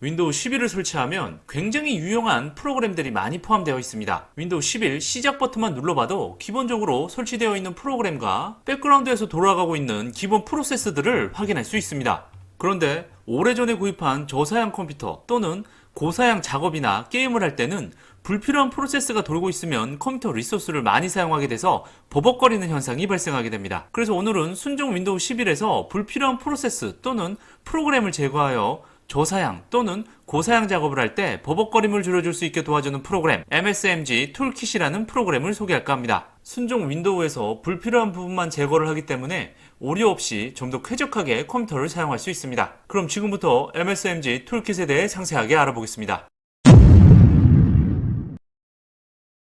윈도우 11을 설치하면 굉장히 유용한 프로그램들이 많이 포함되어 있습니다. 윈도우 11 시작 버튼만 눌러봐도 기본적으로 설치되어 있는 프로그램과 백그라운드에서 돌아가고 있는 기본 프로세스들을 확인할 수 있습니다. 그런데 오래전에 구입한 저사양 컴퓨터 또는 고사양 작업이나 게임을 할 때는 불필요한 프로세스가 돌고 있으면 컴퓨터 리소스를 많이 사용하게 돼서 버벅거리는 현상이 발생하게 됩니다. 그래서 오늘은 순정 윈도우 11에서 불필요한 프로세스 또는 프로그램을 제거하여 저사양 또는 고사양 작업을 할 때 버벅거림을 줄여줄 수 있게 도와주는 프로그램 MSMG 툴킷이라는 프로그램을 소개할까 합니다. 순정 윈도우에서 불필요한 부분만 제거를 하기 때문에 오류 없이 좀 더 쾌적하게 컴퓨터를 사용할 수 있습니다. 그럼 지금부터 MSMG 툴킷에 대해 상세하게 알아보겠습니다.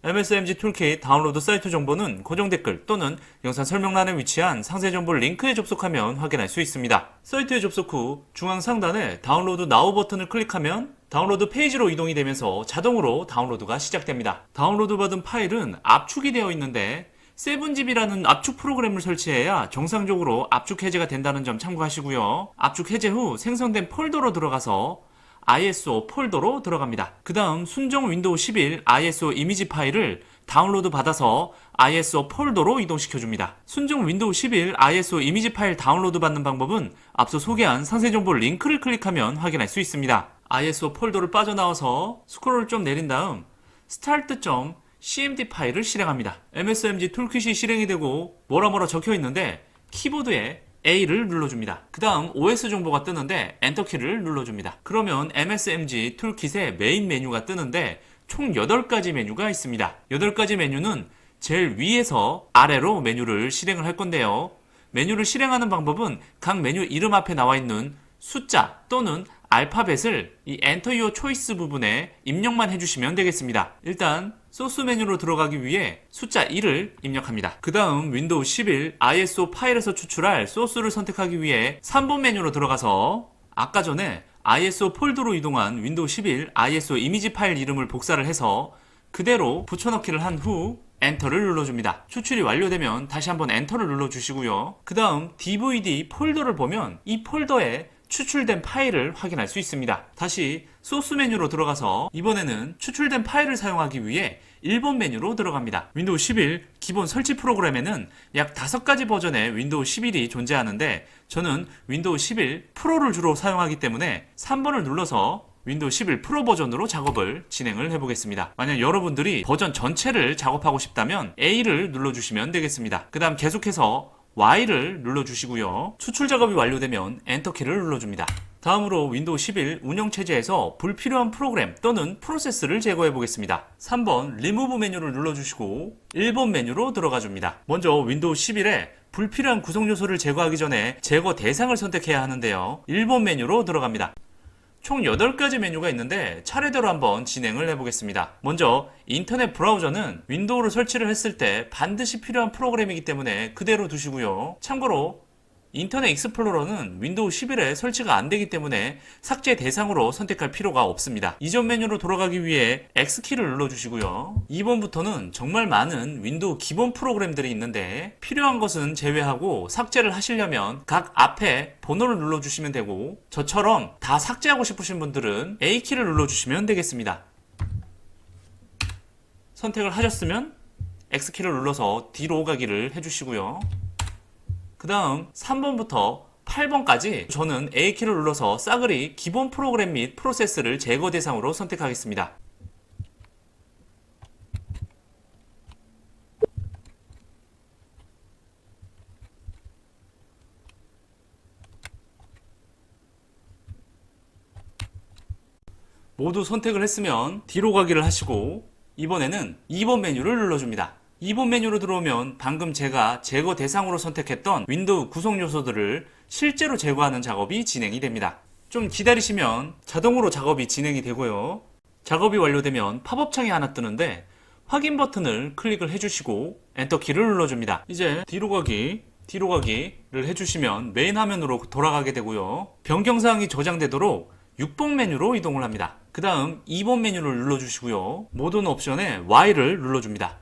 MSMG 툴킷 다운로드 사이트 정보는 고정 댓글 또는 영상 설명란에 위치한 상세 정보 링크에 접속하면 확인할 수 있습니다. 사이트에 접속 후 중앙 상단에 다운로드 나우 버튼을 클릭하면 다운로드 페이지로 이동이 되면서 자동으로 다운로드가 시작됩니다. 다운로드 받은 파일은 압축이 되어 있는데 7zip이라는 압축 프로그램을 설치해야 정상적으로 압축 해제가 된다는 점 참고하시고요. 압축 해제 후 생성된 폴더로 들어가서 ISO 폴더로 들어갑니다. 그 다음 순정 윈도우 11 ISO 이미지 파일을 다운로드 받아서 ISO 폴더로 이동시켜줍니다. 순정 윈도우 11 ISO 이미지 파일 다운로드 받는 방법은 앞서 소개한 상세 정보 링크를 클릭하면 확인할 수 있습니다. ISO 폴더를 빠져나와서 스크롤을 좀 내린 다음 start.cmd 파일을 실행합니다. MSMG 툴킷이 실행이 되고 뭐라 적혀 있는데 키보드에 A를 눌러줍니다. 그 다음 OS 정보가 뜨는데 엔터키를 눌러줍니다. 그러면 MSMG 툴킷의 메인 메뉴가 뜨는데 총 8가지 메뉴가 있습니다. 8가지 메뉴는 제일 위에서 아래로 메뉴를 실행을 할 건데요. 메뉴를 실행하는 방법은 각 메뉴 이름 앞에 나와 있는 숫자 또는 알파벳을 이 Enter Your Choice 부분에 입력만 해주시면 되겠습니다. 일단 소스 메뉴로 들어가기 위해 숫자 1을 입력합니다. 그 다음 윈도우 11 ISO 파일에서 추출할 소스를 선택하기 위해 3번 메뉴로 들어가서 아까 전에 ISO 폴더로 이동한 윈도우 11 ISO 이미지 파일 이름을 복사를 해서 그대로 붙여넣기를 한 후 엔터를 눌러줍니다. 추출이 완료되면 다시 한번 엔터를 눌러주시고요. 그 다음 DVD 폴더를 보면 이 폴더에 추출된 파일을 확인할 수 있습니다. 다시 소스 메뉴로 들어가서 이번에는 추출된 파일을 사용하기 위해 1번 메뉴로 들어갑니다. 윈도우 11 기본 설치 프로그램에는 약 5가지 버전의 윈도우 11이 존재하는데 저는 윈도우 11 프로를 주로 사용하기 때문에 3번을 눌러서 윈도우 11 프로 버전으로 작업을 진행을 해보겠습니다. 만약 여러분들이 버전 전체를 작업하고 싶다면 A를 눌러주시면 되겠습니다. 그 다음 계속해서 Y를 눌러주시고요. 추출 작업이 완료되면 엔터키를 눌러줍니다. 다음으로 윈도우 11 운영체제에서 불필요한 프로그램 또는 프로세스를 제거해 보겠습니다. 3번 리무브 메뉴를 눌러주시고 1번 메뉴로 들어가 줍니다. 먼저 윈도우 11에 불필요한 구성 요소를 제거하기 전에 제거 대상을 선택해야 하는데요. 1번 메뉴로 들어갑니다. 총 8가지 메뉴가 있는데 차례대로 한번 진행을 해보겠습니다. 먼저 인터넷 브라우저는 윈도우를 설치를 했을 때 반드시 필요한 프로그램이기 때문에 그대로 두시고요. 참고로 인터넷 익스플로러는 윈도우 11에 설치가 안 되기 때문에 삭제 대상으로 선택할 필요가 없습니다. 이전 메뉴로 돌아가기 위해 X키를 눌러주시고요. 2번부터는 정말 많은 윈도우 기본 프로그램들이 있는데 필요한 것은 제외하고 삭제를 하시려면 각 앞에 번호를 눌러주시면 되고 저처럼 다 삭제하고 싶으신 분들은 A키를 눌러주시면 되겠습니다. 선택을 하셨으면 X키를 눌러서 뒤로 가기를 해주시고요. 그 다음 3번부터 8번까지 저는 A키를 눌러서 싸그리 기본 프로그램 및 프로세스를 제거 대상으로 선택하겠습니다. 모두 선택을 했으면 뒤로 가기를 하시고 이번에는 2번 메뉴를 눌러줍니다. 2번 메뉴로 들어오면 방금 제가 제거 대상으로 선택했던 윈도우 구성 요소들을 실제로 제거하는 작업이 진행이 됩니다. 좀 기다리시면 자동으로 작업이 진행이 되고요. 작업이 완료되면 팝업 창이 하나 뜨는데 확인 버튼을 클릭을 해주시고 엔터키를 눌러줍니다. 이제 뒤로 가기를 해주시면 메인 화면으로 돌아가게 되고요. 변경사항이 저장되도록 6번 메뉴로 이동을 합니다. 그 다음 2번 메뉴를 눌러주시고요. 모든 옵션에 Y를 눌러줍니다.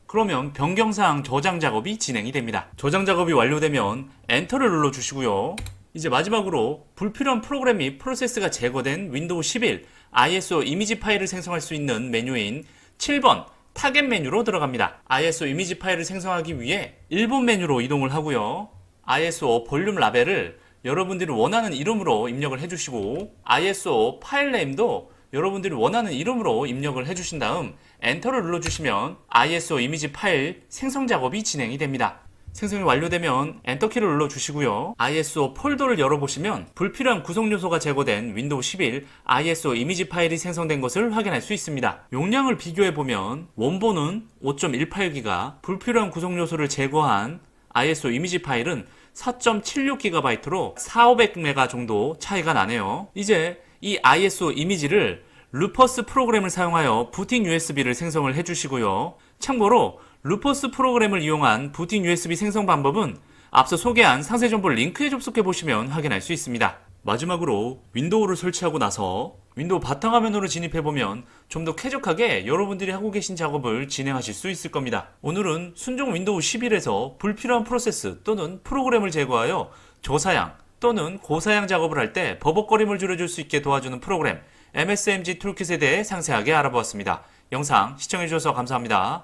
그러면 변경사항 저장 작업이 진행이 됩니다. 저장 작업이 완료되면 엔터를 눌러주시고요. 이제 마지막으로 불필요한 프로그램 및 프로세스가 제거된 윈도우 11 ISO 이미지 파일을 생성할 수 있는 메뉴인 7번 타겟 메뉴로 들어갑니다. ISO 이미지 파일을 생성하기 위해 1번 메뉴로 이동을 하고요. ISO 볼륨 라벨을 여러분들이 원하는 이름으로 입력을 해주시고 ISO 파일 네임도 여러분들이 원하는 이름으로 입력을 해주신 다음 엔터를 눌러주시면 ISO 이미지 파일 생성 작업이 진행이 됩니다. 생성이 완료되면 엔터키를 눌러주시고요. ISO 폴더를 열어보시면 불필요한 구성 요소가 제거된 윈도우 11 ISO 이미지 파일이 생성된 것을 확인할 수 있습니다. 용량을 비교해보면 원본은 5.18기가, 불필요한 구성 요소를 제거한 ISO 이미지 파일은 4.76GB로 4,500메가 정도 차이가 나네요. 이제 이 ISO 이미지를 루퍼스 프로그램을 사용하여 부팅 USB를 생성을 해주시고요. 참고로 루퍼스 프로그램을 이용한 부팅 USB 생성 방법은 앞서 소개한 상세 정보 링크에 접속해 보시면 확인할 수 있습니다. 마지막으로 윈도우를 설치하고 나서 윈도우 바탕화면으로 진입해보면 좀 더 쾌적하게 여러분들이 하고 계신 작업을 진행하실 수 있을 겁니다. 오늘은 순종 윈도우 11에서 불필요한 프로세스 또는 프로그램을 제거하여 저사양 또는 고사양 작업을 할 때 버벅거림을 줄여줄 수 있게 도와주는 프로그램 MSMG 툴킷에 대해 상세하게 알아보았습니다. 영상 시청해주셔서 감사합니다.